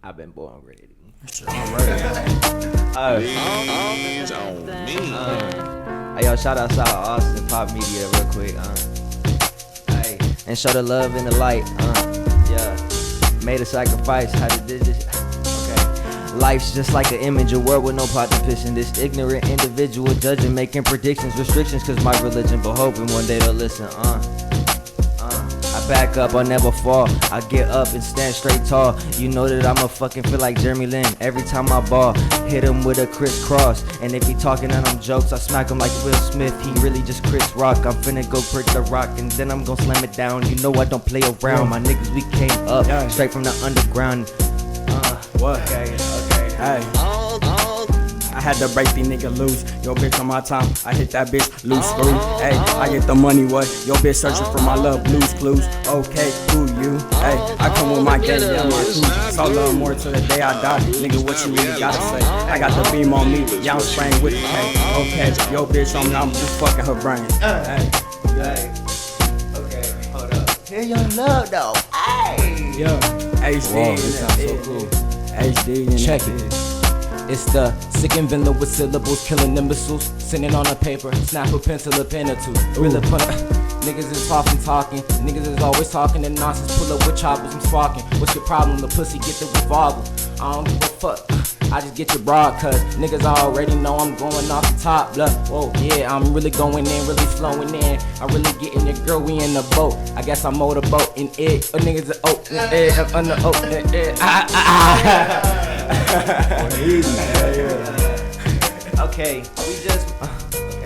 I've been born ready. Hands on me. Hey, yo, shout out Austin Pop Media real quick. Hey, and show the love and the light. Yeah, made a sacrifice. Had to do this. Okay, life's just like an image, a world with no pot to piss in. This ignorant individual judging, making predictions, restrictions, cause my religion, but hoping one day they'll listen. I back up, I never fall. I get up and stand straight tall. You know that I'ma fucking feel like Jeremy Lin every time I ball. Hit him with a crisscross. And if he talking on them jokes, I smack him like Will Smith. He really just Chris Rock. I'm finna go prick the rock and then I'm gonna slam it down. You know I don't play around. My niggas, we came up straight from the underground. What? Okay. Hey. I had to break these niggas loose. Yo, bitch, on my time, I hit that bitch loose screw. Hey, I get the money, what? Yo, bitch, searching for my love, blues clues. Okay, who you? Hey, I come with my gang, yeah, my crew. So love more till the day I die. Nigga, what you really gotta say? I got the beam on me, yeah, I'm spraying with the K. Okay, yo, bitch, I'm just fucking her brain. Hey, Okay, hold up. Here young love though. Hey. yo, HD. Whoa, this sounds so cool. HD. Check it. It's the sick and villain with syllables, killing imbeciles. Sitting on a paper, snap a pencil, a pen or two. Really put niggas is often talking, niggas is always talking and nonsense. Pull up with choppers, I'm sparking. What's your problem? The pussy get the revolver. I don't give a fuck. I just get your broad, cause niggas already know I'm going off the top. Look, whoa, yeah, I'm really going in, really flowing in. I'm really getting your girl, we in the boat. I guess I motorboat in it. Or niggas are open air, I'm under open air. Okay,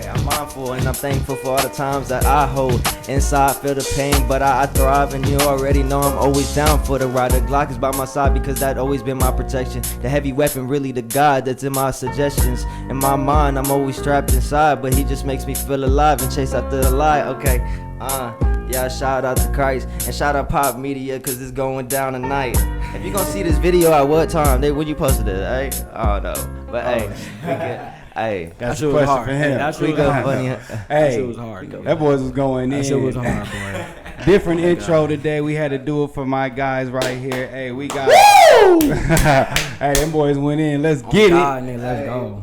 I'm mindful and I'm thankful for all the times that I hold inside, feel the pain, but I thrive, and you already know I'm always down for the ride. The Glock is by my side because that always been my protection. The heavy weapon really the God that's in my suggestions. In my mind, I'm always strapped inside, but he just makes me feel alive and chase after the lie. Okay, yeah, shout out to Christ and shout out Pop Media cause it's going down tonight. If you gonna see this video at what time? When you posted it, eh? I don't know. But hey, we get, hey. That's a question for him. That's really funny. That shit was hard. That boys was going in. That shit was hard, boy. Different intro today. We had to do it for my guys right here. Hey, we got. Woo! Hey, them boys went in. Let's get it. Nigga, let's go.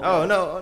Oh no.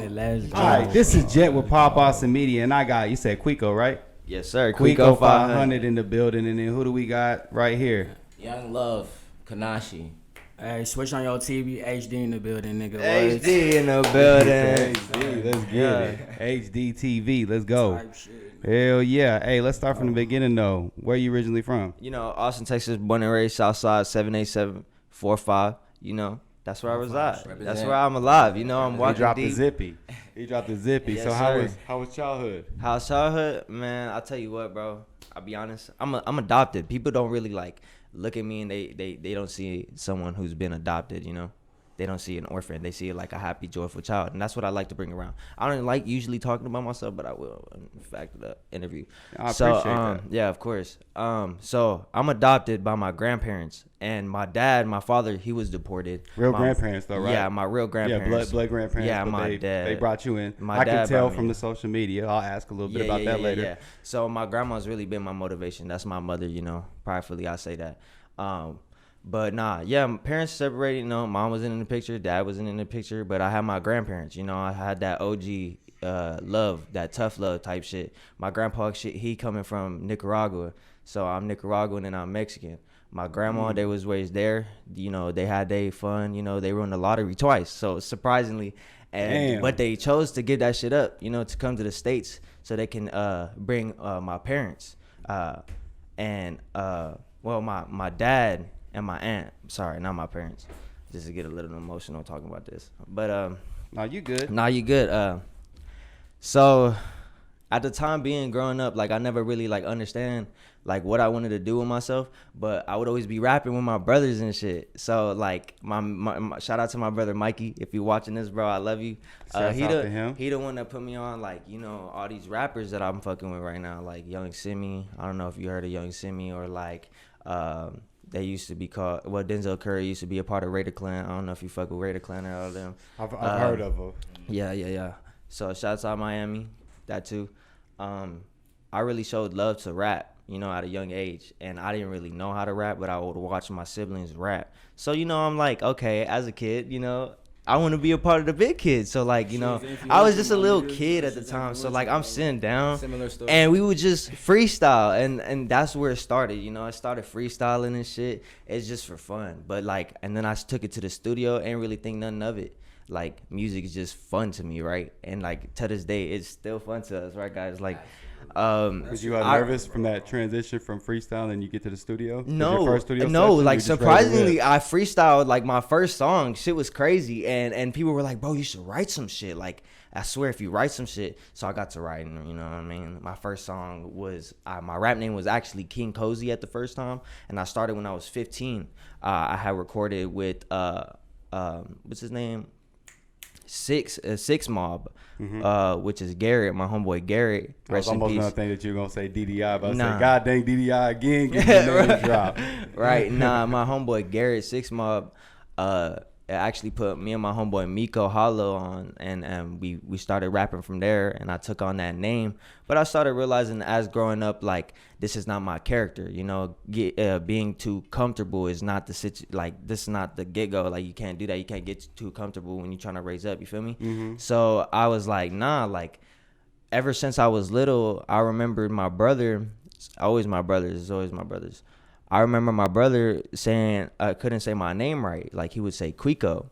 Let's go. All right, this is Jet with Pop Austin Media, and I got, you said QUEKO, right? Yes, sir. QUEKO500 in the building, and then who do we got right here? Young Love, Kanashi. Hey, switch on your TV, HD in the building, nigga. HD in the building. HD, let's get it. HD TV, let's go. Type shit. Hell yeah. Hey, let's start from the beginning though. Where you originally from? You know, Austin, Texas, born and raised, Southside, 78745. You know, that's where I reside. That's where I'm alive. You know, I'm walking He dropped deep. the zippy. He dropped the zippy. Yes, So sir. how was childhood? How's childhood? Man, I'll tell you what, bro. I'll be honest. I'm adopted. People don't really like look at me and they don't see someone who's been adopted, you know. They don't see an orphan. They see it like a happy, joyful child. And that's what I like to bring around. I don't like usually talking about myself, but I will in fact the interview. I appreciate that. Yeah, of course. So I'm adopted by my grandparents, and my dad, my father, he was deported. Real grandparents though, right? Yeah, my real grandparents. Yeah, blood grandparents. Yeah, but my dad. They brought you in. My I dad can tell brought me from in. the social media. I'll ask a little bit about that later. Yeah. So my grandma's really been my motivation. That's my mother, you know. Pridefully, I say that. But nah, yeah, my parents separated, you know. Mom wasn't in the picture, dad wasn't in the picture, but I had my grandparents, you know. I had that OG love, that tough love type shit. My grandpa, he coming from Nicaragua, so I'm Nicaraguan and I'm Mexican. My grandma, they was raised there, you know. They had their fun, you know. They won the lottery twice, so surprisingly, but they chose to give that shit up, you know, to come to the States so they can bring my parents well, my dad and my aunt. Sorry, not my parents. Just to get a little emotional talking about this. But No, you good. you good. So at the time being growing up, like I never really like understand like what I wanted to do with myself, but I would always be rapping with my brothers and shit. So like my shout out to my brother Mikey, if you're watching this, bro, I love you. Shouts out to him. He the one that put me on, like, you know, all these rappers that I'm fucking with right now, like Young Simi. I don't know if you heard of Young Simi, or like they used to be called, well, Denzel Curry used to be a part of Raider Clan. I don't know if you fuck with Raider Clan or all of them. I've heard of them. Yeah. So shouts out Miami, that too. I really showed love to rap, you know, at a young age. And I didn't really know how to rap, but I would watch my siblings rap. So, you know, I'm like, okay, as a kid, you know, I want to be a part of the big kids. So, like, you know, I was just a little kid at the time. So, like, I'm sitting down and we would just freestyle. And that's where it started, you know. I started freestyling and shit. It's just for fun. But, like, and then I took it to the studio. Ain't really think nothing of it. Like, music is just fun to me, right? And, like, to this day, it's still fun to us, right, guys? Like, was you nervous from that transition from freestyle and you get to the studio? No, first studio no. session, Like, surprisingly, I freestyled like my first song. Shit was crazy, and people were like, "Bro, you should write some shit." Like, I swear, if you write some shit, so I got to writing. You know what I mean? My first song was my rap name was actually King Cozy at the first time, and I started when I was 15. I had recorded with what's his name? Six Mob, which is Garrett, my homeboy Garrett. I was Rest in almost peace. gonna think that you were gonna say DDI, but I Nah. said, God dang DDI again, get your name drop. Right, nah, my homeboy Garrett Six Mob actually put me and my homeboy Miko Hollow on, and we started rapping from there, and I took on that name. But I started realizing as growing up, like, this is not my character, you know. Being too comfortable is not the like, this is not the get-go. Like, you can't do that. You can't get too comfortable when you're trying to raise up, you feel me? So I was like, nah, like, ever since I was little, I remembered my brother. It's always my brothers. I remember my brother saying I couldn't say my name right. Like, he would say Queko.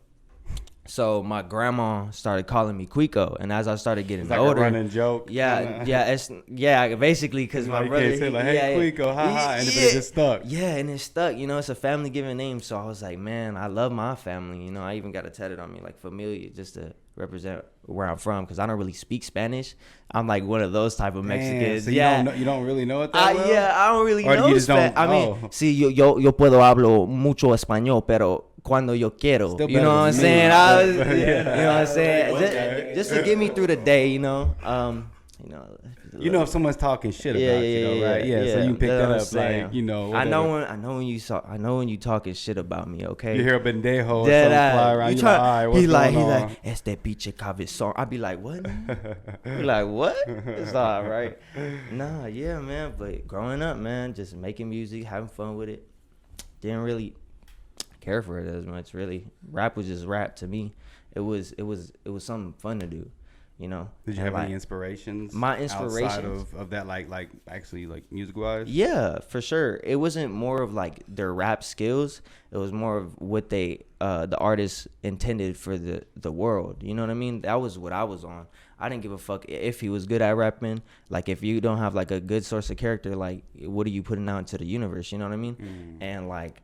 So my grandma started calling me Queko, and as I started getting It's like older, a running joke. yeah, basically, because my brother, can't say like, hey, Queko, haha, and it just stuck. Yeah, and it stuck. You know, it's a family given name, so I was like, man, I love my family. You know, I even got it tatted on me, like familia, just to represent where I'm from, because I don't really speak Spanish. I'm like one of those type of Mexicans. So yeah, you don't really know it that well? Yeah, I don't really Or know you just Spanish. don't- I mean, sí, yo puedo hablo mucho español, pero cuando yo quiero, Still you know better what I'm than me. saying? Yeah. You know what I'm saying? Just to get me through the day, you know. You know if someone's talking shit about you, though, right? Yeah, so you can pick That's that what I'm up, saying. like, you know. I know when you talking shit about me, okay? You hear a bendejo or Dead something eye. fly around, You you try- like, all right, what's he going like, on? este pinche cabezón. I'd be like, what? Be like, what? It's all right. Nah, yeah, man. But growing up, man, just making music, having fun with it. Didn't really care for it as much, really. Rap was just rap to me. It was something fun to do, you know. Did you And have like, any inspirations? my outside inspirations? of that, like actually, like music wise? Yeah, for sure. It wasn't more of like their rap skills. It was more of what they, the artists intended for the world. You know what I mean? That was what I was on. I didn't give a fuck if he was good at rapping. Like, if you don't have like a good source of character, like, what are you putting out into the universe? You know what I mean? And like,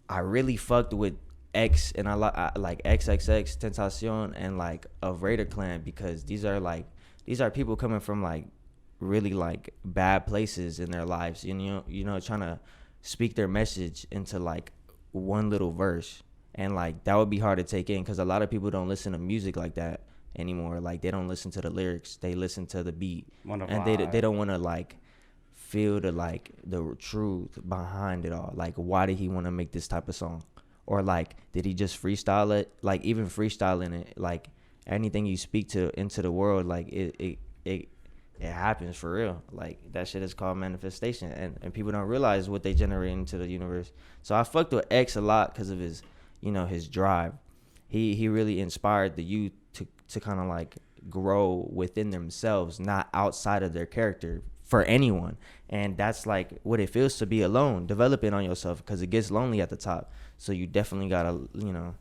I really fucked with X, and I like XXX Tentacion and like of Raider Clan, because these are people coming from like really like bad places in their lives, you know, trying to speak their message into like one little verse, and like that would be hard to take in, because a lot of people don't listen to music like that anymore. Like, they don't listen to the lyrics, they listen to the beat, and they don't want to like feel the truth behind it all. Like, why did he want to make this type of song? Or like, did he just freestyle it? Like, even freestyling it, like, anything you speak to into the world, like, it happens for real. Like, that shit is called manifestation, and people don't realize what they generate into the universe. So I fucked with X a lot because of his, you know, his drive. He really inspired the youth to kind of like grow within themselves, not outside of their character, for anyone. And that's like what it feels to be alone, developing on yourself, because it gets lonely at the top. So you definitely gotta, you know,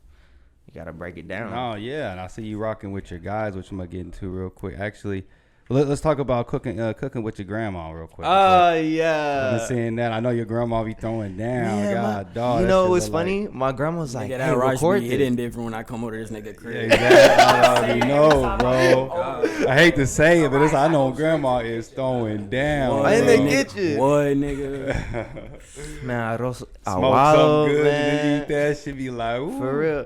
you gotta break it down. Oh yeah, and I see you rocking with your guys, which I'm gonna get into real quick. Actually, let's talk about cooking with your grandma real quick. Oh I've yeah. been seeing that. I know your grandma be throwing down. Yeah, God, dog. you that know shit what's look funny? My grandma was like, Nigga, "Hey, that rice record be this." hitting different when I come over to this nigga crib. Exactly. I already know, bro. I hate to say it, but it's, I know grandma is throwing down. Why bro. didn't they get you? What, nigga? Man, arroz Smoke aguado, something good and then man. eat that shit. Be like, ooh. For real,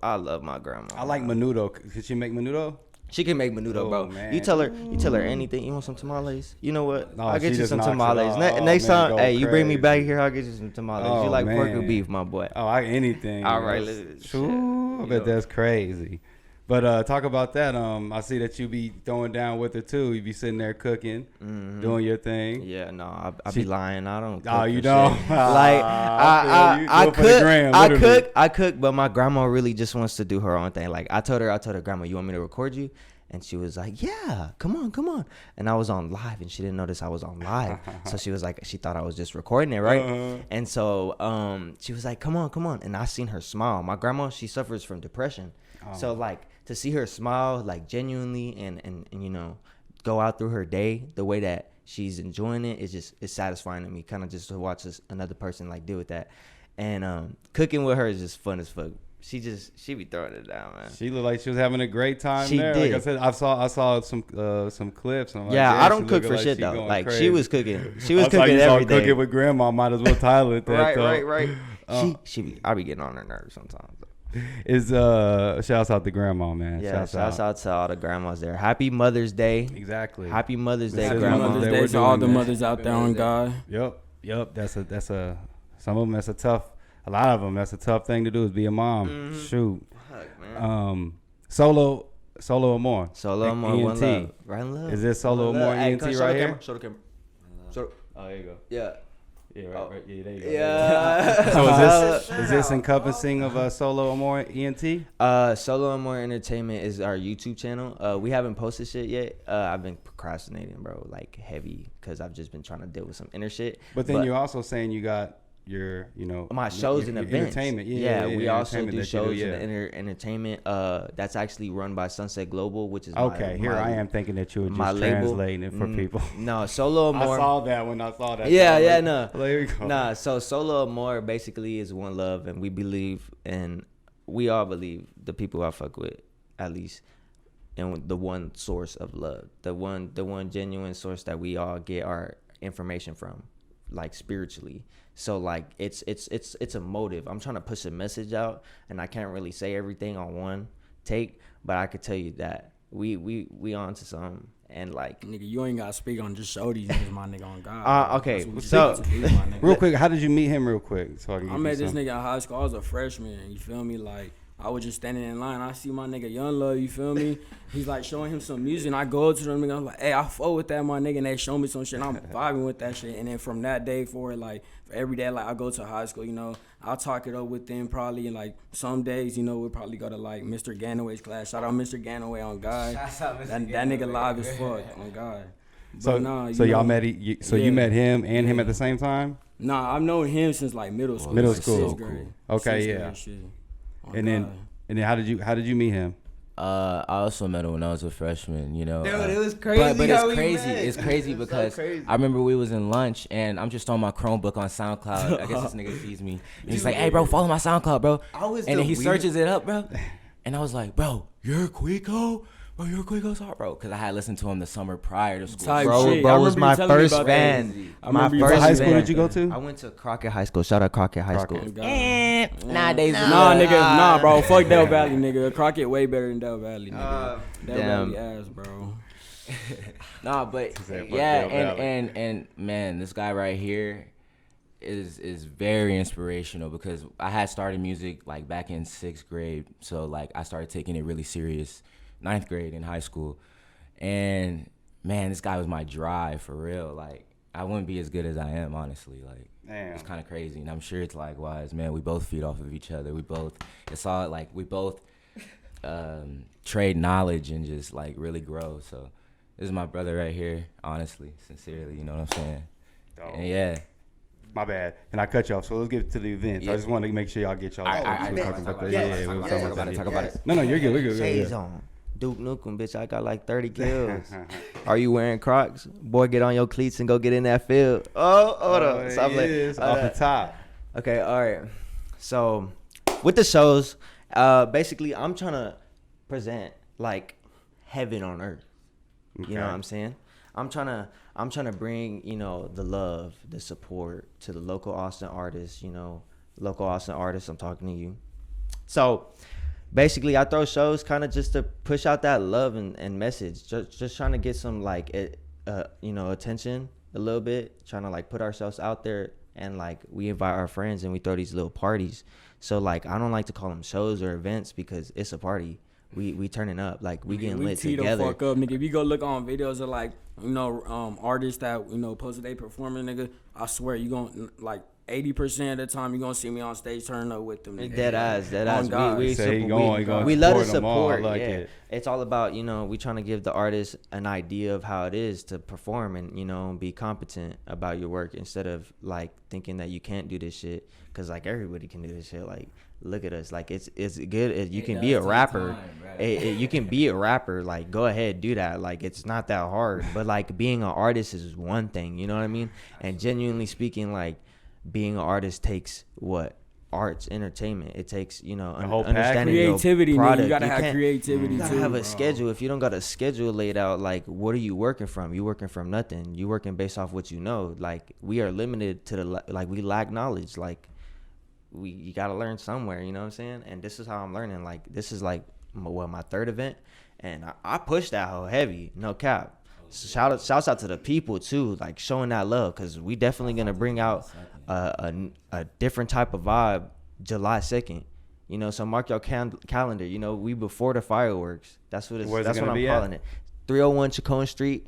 I love my grandma. I like menudo. Could she make menudo? She can make menudo, Oh, bro. man. You tell her anything. You want some tamales? You know what? No, I'll get she you just some knocks it tamales. off. Next Oh, time, man, hey, go you bring me back crazy. here, I'll get you some tamales. Oh, you like pork or man. beef, my boy? Oh, anything. All right, That's let's- true. I shit. bet that's crazy. But talk about that. I see that you be throwing down with her too. You be sitting there cooking, doing your thing. Yeah, no, I be lying. I don't. Oh, cook you for don't? shit. Like I feel you. Do it for the cook, gram, I literally. cook, I cook, but my grandma really just wants to do her own thing. Like I told her, grandma, you want me to record you? And she was like, yeah, come on. And I was on live, and she didn't notice I was on live. So she was like, she thought I was just recording it, right? And so she was like, come on. And I seen her smile. My grandma, she suffers from depression. So like to see her smile, like genuinely, and you know, go out through her day the way that she's enjoying it, it's satisfying to me. Kind of just to watch another person like deal with that. And cooking with her is just fun as fuck. She be throwing it down, man. She looked like she was having a great time She there. did. Like I said, I saw some clips. And I'm like, Yeah, I don't she cook looking for like shit she though. going Like crazy. she was cooking. She was I saw cooking you saw every day. cooking with grandma. Might as well title it that. Right. I be getting on her nerves sometimes. Is shouts out to grandma, man. Yeah, shouts out to all the grandmas there. Happy Mother's Day. Exactly. Happy Mother's Day, Happy grandma. Mother's Mother's Day, Day we're to all doing the that. mothers out there on God. Yep. That's a some of them. That's a tough. A lot of them. That's a tough thing to do is be a mom. Shoot. Fuck, man. Solo Amor. Solo Amor, one love. Right love. Is this Solo One Amor love. Hey, ENT come right show the here? camera. Show the camera. Oh, there you go. Yeah. Yeah, right. Yeah, there you go. Yeah. So is this encompassing of Solo Amor ENT? Solo Amor Entertainment is our YouTube channel. We haven't posted shit yet. I've been procrastinating, bro, like heavy, because I've just been trying to deal with some inner shit. But then you're also saying you got your, my shows and events. Entertainment. We also do entertainment that you shows yeah. and entertainment. That's actually run by Sunset Global, which is Okay, my I am thinking that you were my just label. translating it for people. No, Solo Amor. I saw that when I saw that. Yeah, no. There you go. Nah, so Solo Amor basically is one love, and we believe, and we all believe, the people I fuck with, at least, and the one source of love, the one genuine source that we all get our information from, like spiritually. So like it's a motive. I'm trying to push a message out, and I can't really say everything on one take, but I could tell you that we on to something. And like, Nigga, you ain't gotta speak on just show these niggas, my nigga, on God. okay, That's what you so- need to do, my nigga. Real quick, how did you meet him real quick? So I can I get met you this some. nigga in high school. I was a freshman. You feel me? Like, I was just standing in line. I see my nigga Young Love. You feel me? He's like showing him some music. And I go up to them nigga. I'm like, hey, I fuck with that, my nigga. And they show me some shit. And I'm vibing with that shit. And then from that day forward, like, for every day, like, I go to high school, you know, I'll talk it up with them probably. And like, some days, you know, we'll probably go to like Mr. Ganaway's class. Shout out Mr. Ganaway on God. That nigga live as fuck on God. So, nah, so you y'all know, met. You met him and him at the same time. Nah, I've known him since like middle school. Middle like school. sixth grade. Okay, Sixth yeah. grade shit. On And God. then how did you meet him? I also met him when I was a freshman, you know. Dude, it was crazy But how it's we crazy. met. It's crazy It was so because crazy. I remember we was in lunch and I'm just on my Chromebook on SoundCloud. I guess this nigga feeds me. And he's like, hey, bro, follow my SoundCloud, bro. And then he searches it up, bro. And I was like, bro, you're QUEKO? Bro, you're QUEKO's heart, bro. Because I had listened to him the summer prior to school. Type Bro, shit. I bro was remember my you telling me first about that. fan. I My remember you first telling What high me school about did you go that. to? I went to Crockett High School. Shout out Crockett High School. Nowadays, Nah, nigga, nah, bro. Fuck Del Valley, nigga. Crockett way better than Del Valley, nigga. Del damn. Valley ass, bro. Nah, but said, "Fuck yeah, Dale Valley." and man, this guy right here is very inspirational because I had started music like back in 6th grade, so like I started taking it really serious 9th grade in high school, and man, this guy was my drive for real. Like I wouldn't be as good as I am, honestly. Like Damn. it's kind of crazy, and I'm sure it's likewise, man. We both feed off of each other. We both we both trade knowledge and just like really grow. So this is my brother right here, honestly, sincerely. You know what I'm saying? Dope. And yeah. My bad. And I cut you off. So let's get to the events. I Yeah. just want to make sure y'all get y'all. I we were talking about that. Yes. Yeah, we were Yes. talking about that. Talk about it. No, you're good. We're good. Shades on. Duke Nukem, bitch. I got like 30 kills. Are you wearing Crocs? Boy, get on your cleats and go get in that field. Oh, hold on. Stop it like, is off the top. Okay, all right. So with the shows, basically, I'm trying to present like heaven on earth. You know what I'm saying? I'm trying to bring, you know, the love, the support to the local Austin artists, you know, local Austin artists. I'm talking to you. So basically I throw shows kind of just to push out that love and message, just trying to get some like, you know, attention a little bit, trying to like put ourselves out there, and like we invite our friends and we throw these little parties. So like, I don't like to call them shows or events because it's a party. we turning up, like we getting we lit tee the together. fuck up, nigga. If you go look on videos of like, you know, artists that, you know, posted they performing, nigga, I swear you gonna like 80% of the time you gonna see me on stage turning up with them. Nigga. Dead eyes. God. We Say he going we love to support 'em all, support. like Yeah, it. it's all about, you know, we trying to give the artist an idea of how it is to perform and, you know, be competent about your work instead of like thinking that you can't do this shit, because like everybody can do this shit. Like, look at us, like it's good. You can be a rapper. You can be a rapper. Like, go ahead, do that. Like, it's not that hard. But like being an artist is one thing. You know what I mean? And genuinely speaking, like, being an artist takes what? Arts, entertainment. It takes, you know, whole understanding creativity. your product. You gotta have can't- creativity You gotta too, have a bro. schedule. If you don't got a schedule laid out, like, what are you working from? You working from nothing. You working based off what you know. Like, we are limited to like we lack knowledge. Like, you gotta learn somewhere. You know what I'm saying? And this is how I'm learning. Like, this is like my third event, and I pushed that hoe heavy. No cap. Shouts out to the people too, like showing that love, because we definitely gonna bring out a different type of vibe July 2nd. You know, so mark your calendar. You know, we before the fireworks. That's what Where's it that's what gonna I'm be calling at? it. 301 Chacon Street.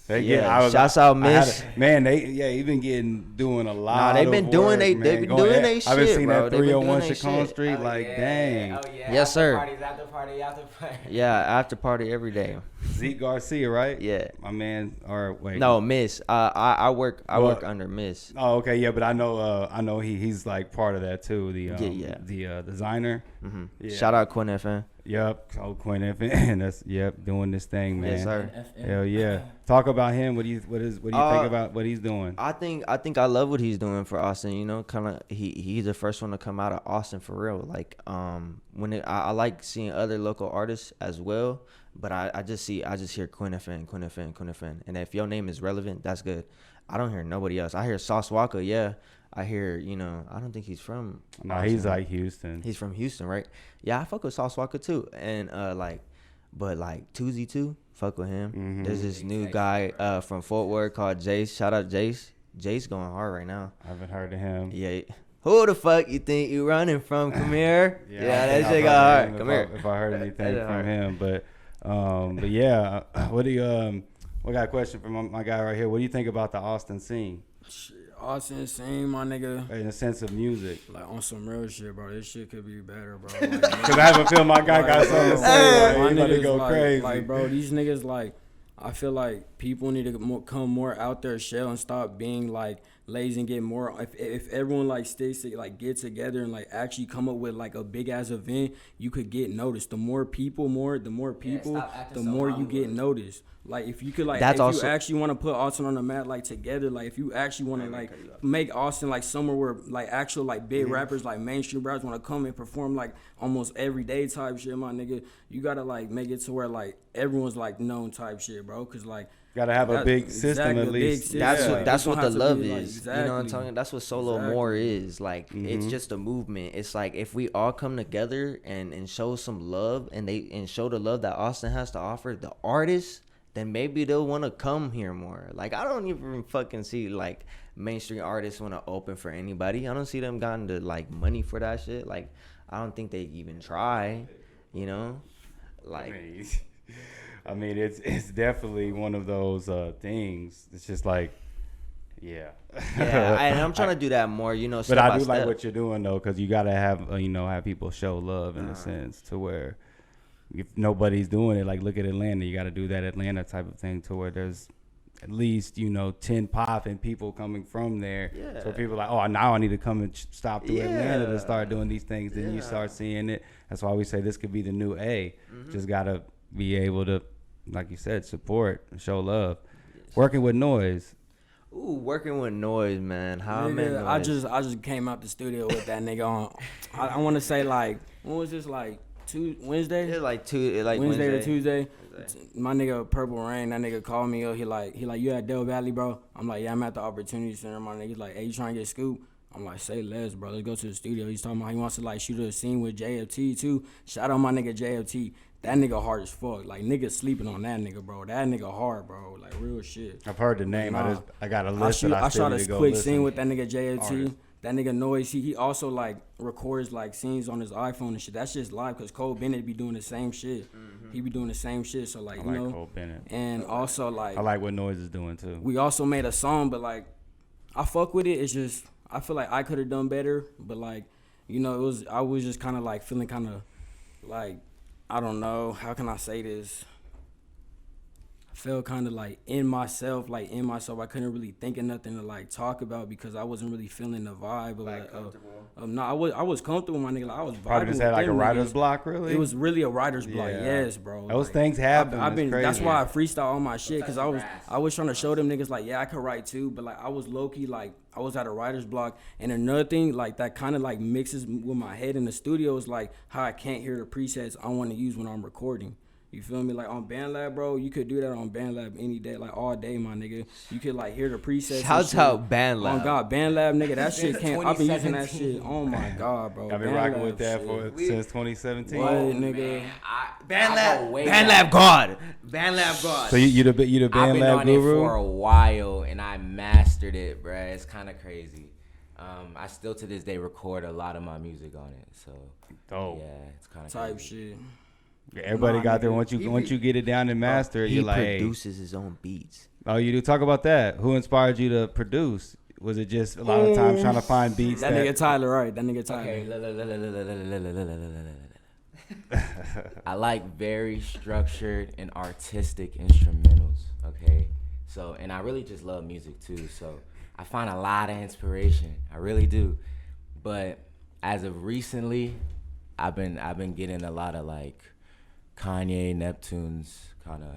Shouts out Miss. He been doing a lot. They've been of doing work, they man. been Go doing ahead. they I've been shit, seeing bro. that They been 301 doing they Chacon shit. Street, like dang. Oh, yeah. Yes, sir. After party. Yeah, after party every day. Zeke Garcia, right? Yeah. My man. Or wait. No, Miss. I work under Miss. Oh, okay, yeah, but I know he's like part of that too. The designer. Mm-hmm. Yeah. Shout out QUEKO500. Yep, QUEKO500. That's doing this thing, man. Yes, sir. Hell yeah. Talk about him. What do you think about what he's doing? I think I love what he's doing for Austin. You know, kind of he's the first one to come out of Austin for real. Like I like seeing other local artists as well, but I just hear QUEKO500, and if your name is relevant, that's good. I don't hear nobody else. I hear Sauce Walker, yeah. I hear, you know, I don't think he's from No, Austin. he's like Houston. He's from Houston, right? Yeah, I fuck with Sauce Walker too, and but Tuesday too, fuck with him. Mm-hmm. There's this new guy from Fort Worth called Jace. Shout out Jace. Jace going hard right now. I haven't heard of him. Yeah. Who the fuck you think you running from? Come here. Yeah, that I've shit heard got of hard. him Come here. If I heard anything That's from hard. him, but yeah, what do you we got a question from my guy right here. What do you think about the Austin scene Austin scene, my nigga. in the sense of music? Like on some real shit, bro. This shit could be better, bro. Because I have a feel my guy got something to say. My Like, he about to niggas, go crazy. Like, bro, these niggas, like, I feel like people need to come more out their shell and stop being like lazy and get more. If everyone like stays like get together and like actually come up with like a big ass event, you could get noticed. The more people, the more you get noticed. Like if you could like, That's if also- you actually want to put Austin on the map like together, like if you actually want to like make Austin like somewhere where like actual like big rappers like mainstream rappers want to come and perform like almost everyday type shit, my nigga, you gotta like make it to where like everyone's like known type shit, bro. Cause like Gotta have a big system at least. That's what the love like, is. You know what I'm talking? That's what solo more is. Like it's just a movement. It's like if we all come together and show some love and show the love that Austin has to offer the artists, then maybe they'll want to come here more. Like I don't even fucking see like mainstream artists want to open for anybody. I don't see them gotten to like money for that shit. Like I don't think they even try. You know, like. I mean, it's definitely one of those things. It's just like, yeah. Yeah, and I'm trying to do that more, you know. But Step I by do like step. what you're doing though, because you gotta have have people show love in a sense to where if nobody's doing it, like look at Atlanta, you got to do that Atlanta type of thing to where there's at least 10 popping people coming from there. Yeah. So people are like, oh, now I need to come and stop through Atlanta to Yeah. start doing these things. Then you start seeing it. That's why we say this could be the new A. Just gotta be able to, like you said, support, show love. Working with noise. Ooh, working with noise, man. How I met Nigga, noise. I just came out the studio with that nigga on. I want to say like when was this like Wednesday? It's like Wednesday or Tuesday. My nigga Purple Rain, that nigga called me up. He like you at Del Valley, bro? I'm like, yeah, I'm at the Opportunity Center. My nigga's like, hey, you trying to get Scoop? I'm like, say less, bro. Let's go to the studio. He's talking about he wants to like shoot a scene with JFT too. Shout out my nigga JFT. That nigga hard as fuck. Like niggas sleeping on that nigga, bro. That nigga hard, bro. Like real shit. I've heard the name. Nah. I got a list. I that I shot still need a to go quick listen. scene with that nigga JFT. Artist. that nigga Noise, he also like records like scenes on his iPhone and shit. That's just live because Cole Bennett be doing the same shit. He be doing the same shit. So like, I you like know, Cole Bennett. and also like I like what Noise is doing too. we also made a song, but like I fuck with it. It's just I feel like I could have done better, but like, you know, I was just kind of like feeling kind of like, I don't know, how can I say this? I felt kind of like in myself. I couldn't really think of nothing to like talk about because I wasn't really feeling the vibe of no, I was comfortable, my nigga. Like, I was vibing. Probably just had like a with them writer's niggas. block, really. It was really a writer's block, Yeah. yes, bro. Those Like, things happen. I've been. It's crazy. That's why I freestyle all my shit because I was trying to show them niggas like, yeah, I could write too, but like I was low key like I was at a writer's block. And another thing like that kind of like mixes with my head in the studio is like how I can't hear the presets I want to use when I'm recording. You feel me? Like on BandLab, bro, you could do that on BandLab any day, like all day, my nigga. You could like hear the presets. Shouts out BandLab. Oh God, BandLab, nigga, that shit can't. I've been using that shit. Oh my God, bro. I've been rocking with that since 2017. What, nigga? BandLab God. BandLab God. So you the I've been BandLab on it guru? for a while and I mastered it, bruh. It's kind of crazy. I still to this day record a lot of my music on it, so Dope. yeah, it's kind of Type crazy. shit. Everybody Nah, got there. nigga. Once you get it down and master, He you're like, hey. produces his own beats. Oh, you do? Talk about that. Who inspired you to produce? Was it just a lot of times trying to find beats? That nigga Tyler, right? That nigga Tyler. Okay, I like very structured and artistic instrumentals. Okay, so and I really just love music too. So I find a lot of inspiration. I really do. But as of recently, I've been getting a lot of like Kanye, Neptune's kind of.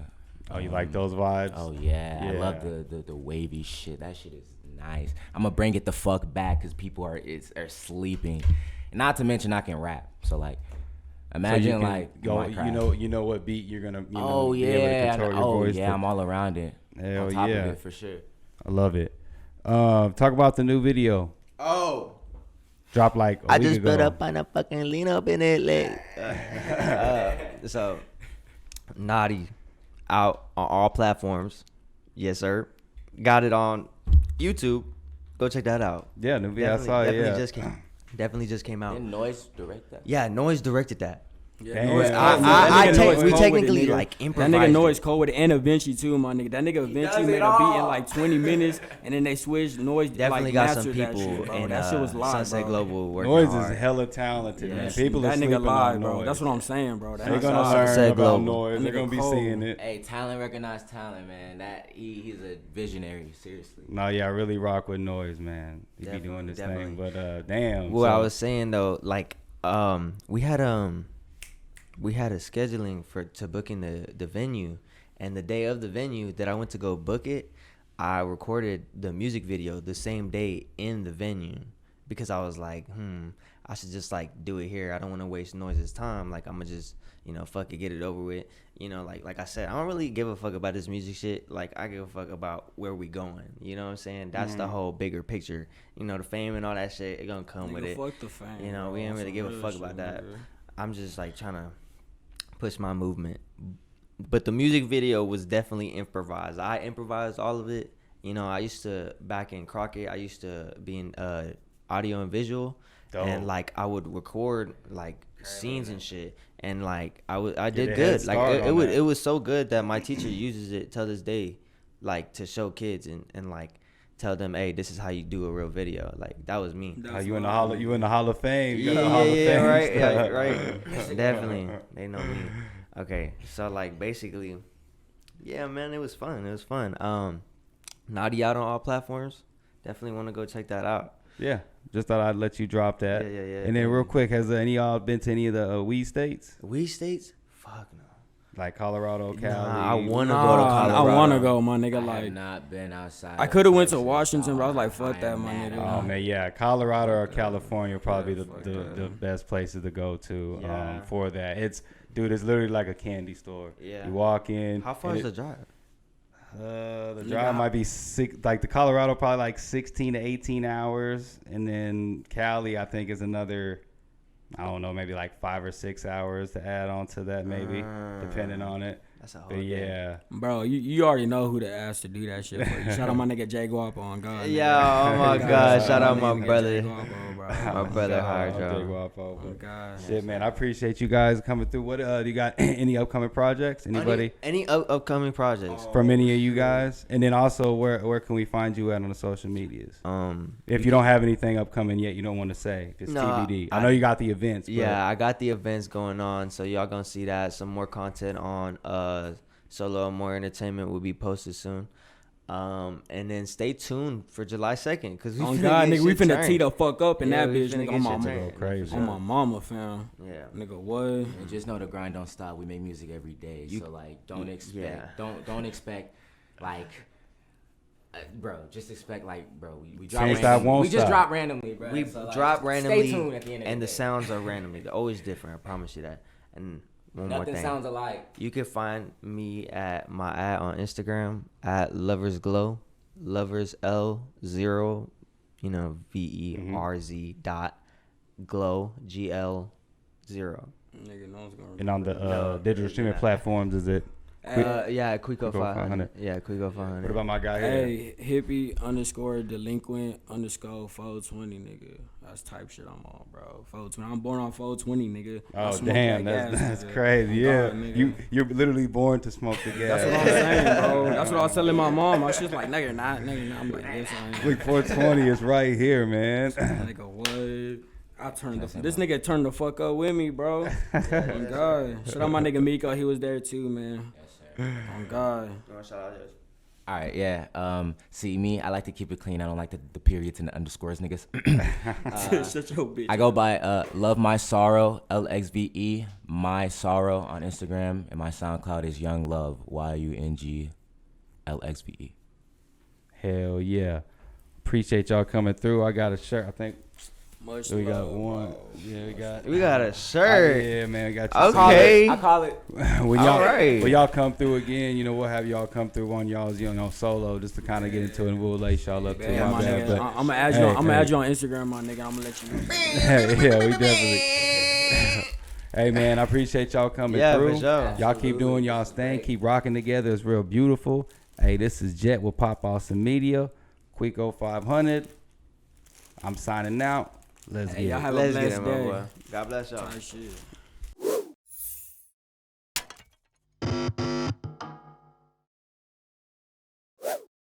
Oh, you like those vibes? Oh yeah, I love the wavy shit. That shit is nice. I'm gonna bring it the fuck back because people are sleeping. And not to mention I can rap. So like, imagine so like go, my you know what beat you're gonna be oh able to yeah, control your oh voice yeah, to. I'm all around it. Hell On top yeah. of it for sure. I love it. Talk about the new video. Oh. Dropped like a I week just ago. put up on a fucking lean up in it leg. So, Naughty out on all platforms. Yes, sir. Got it on YouTube. Go check that out. Yeah, new video. I saw it. Yeah. Definitely just came out. Didn't Noise direct that? Yeah, Noise directed that. Yeah, Damn. Noise I- cold. I- That nigga Noise we cold technically, with it, nigga. like, That improvised nigga Noise it. cold with it, and Avicii too, my nigga. That nigga Avicii made a beat in like 20 minutes, and then they switched. Noise Definitely like, got some mastered that people shit, bro. in that shit was live, Sunset bro. Global working Noise hard. is hella talented, man. Yes, People are that sleeping nigga live, on bro. Noise. That's what I'm saying, bro. They're That's gonna live. learn Sunset about Global. Noise. That They're nigga gonna be cold. seeing it. Hey, talent recognized talent, man. That he's a visionary, seriously. No, yeah, I really rock with Noise, man. He be Definitely, doing this definitely. thing, but damn. Well, I so- was saying though, like, we had a scheduling to booking the venue, and the day of the venue that I went to go book it, I recorded the music video the same day in the venue because I was like, I should just like do it here. I don't want to waste Noise's time. Like, I'm gonna just, fuck it, get it over with. Like I said, I don't really give a fuck about this music shit. Like, I give a fuck about where we going. You know what I'm saying? That's the whole bigger picture. The fame and all that shit, it gonna come with Nigga, it. fuck the fame. We bro. ain't really Some give a real fuck shit, about that. nigga. I'm just like trying to push my movement. But the music video was definitely improvised. I improvised all of it. I used to, back in Crockett, I used to be in audio and visual. Dope. And like I would record like scenes and shit. And like I Get did a head good. Like start on that. it was so good that my teacher uses it till this day, like to show kids and like tell them, hey, this is how you do a real video. Like that was me. How you in the Hall of Fame? You got the Yeah, Hall of yeah, Fame right, stuff. right. Definitely, they know me. Okay, so like basically, yeah, man, it was fun. Naughty out on all platforms. Definitely want to go check that out. Yeah, just thought I'd let you drop that. Yeah. And then real quick, has any of y'all been to any of the weed states? Weed states? Fuck no. Like Colorado, Cali? Nah, I want to go to Nah, Colorado. I want to go, my nigga. I Like, have not been outside. I of coulda went to Texas, Washington, but I was like, dog. fuck I that, am my mad. nigga. Oh man, yeah, Colorado or California are probably the best places to go to Yeah. for that. It's literally like a candy store. Yeah. You walk in. How far and is the drive? The drive might be like the Colorado probably like 16 to 18 hours, and then Cali I think is another, I don't know, maybe like 5 or 6 hours to add on to that, maybe depending on it. That's a whole But thing. yeah. Bro, you already know who to ask to do that shit for you. Shout out my nigga Jay Guapo on God. Yo, nigga. oh my God. Shout out my nigga brother. Jay Guapo, bro. My brother hired Jay y'all. Guapo. Oh God. Shit, man, I appreciate you guys coming through. What do you got? Any upcoming projects? Anybody Any upcoming projects? from any of you guys? And then also, where can we find you at on the social medias? If you don't have anything upcoming yet, you don't want to say. If it's No, TBD. I know you got the events. But Yeah, I got the events going on, so y'all gonna see that. Some more content on Solo Amor Entertainment will be posted soon. And then stay tuned for July 2nd, cause we Oh finna God, get nigga, we shit finna turned. tee the fuck up in Yeah, that we bitch, finna nigga. get On shit my, turned. Go crazy. on my mama, fam. Yeah. Nigga, what? And just know the grind don't stop. We make music every day, so like don't expect don't expect like. Bro, just expect like, bro, we drop Can't stop, randomly. won't We just stop. drop randomly, bro. We So, like, drop stay randomly, tuned at the end of and the the day. sounds are randomly. They're always different. I promise you that. And one more Nothing thing. sounds alike. You can find me at my ad on Instagram at Lovers Glow, Lovers L0, VERZ dot glow GL0. Nigga, no one's gonna. And on the No, digital streaming platforms, is it? Yeah, QUEKO500. Yeah, What QUEKO500. about my guy here? Hey, hippie _delinquent _ 420, nigga. That's type shit I'm on, bro. 420. I'm born on 420, nigga. I Oh smoke damn, that gas, that's nigga. crazy. Oh, Yeah, God, nigga. you're literally born to smoke the gas. That's what I'm saying, bro. That's what I was telling my mom. My shit's like, nigga, not. I'm like, yes, I am. Look, 420 is right here, man. Nigga, what? This nigga turned the fuck up with me, bro. Oh God. Shout out my nigga Miko. He was there too, man. Oh God. All right, yeah. See me, I like to keep it clean. I don't like the periods and the underscores, niggas. Shut your bitch. I go by Love My Sorrow, LXVE, My Sorrow on Instagram, and my SoundCloud is Young Love, YUNG LXVE. Hell yeah. Appreciate y'all coming through. I got a shirt. I think Much we got love, one. bro. Yeah, We got a shirt. Yeah, man, we got you. Okay. I call it. When All y'all, right. when y'all come through again, we'll have y'all come through on y'all's, solo just to kind of get into it, and we'll lace y'all up too. Yeah, My my bad, nigga. but I'm gonna add you. I'm gonna add you on Instagram, my nigga. I'm gonna let you. yeah, we definitely. Hey man, I appreciate y'all coming Yeah, through. for sure. Y'all keep doing y'all's thing, keep rocking together. It's real beautiful. Hey, this is Jet with Pop Awesome Media, QUEKO500. I'm signing out. Let's Hey, get y'all it. have a Let's get blessed it, my day. boy. God bless y'all. Type shit.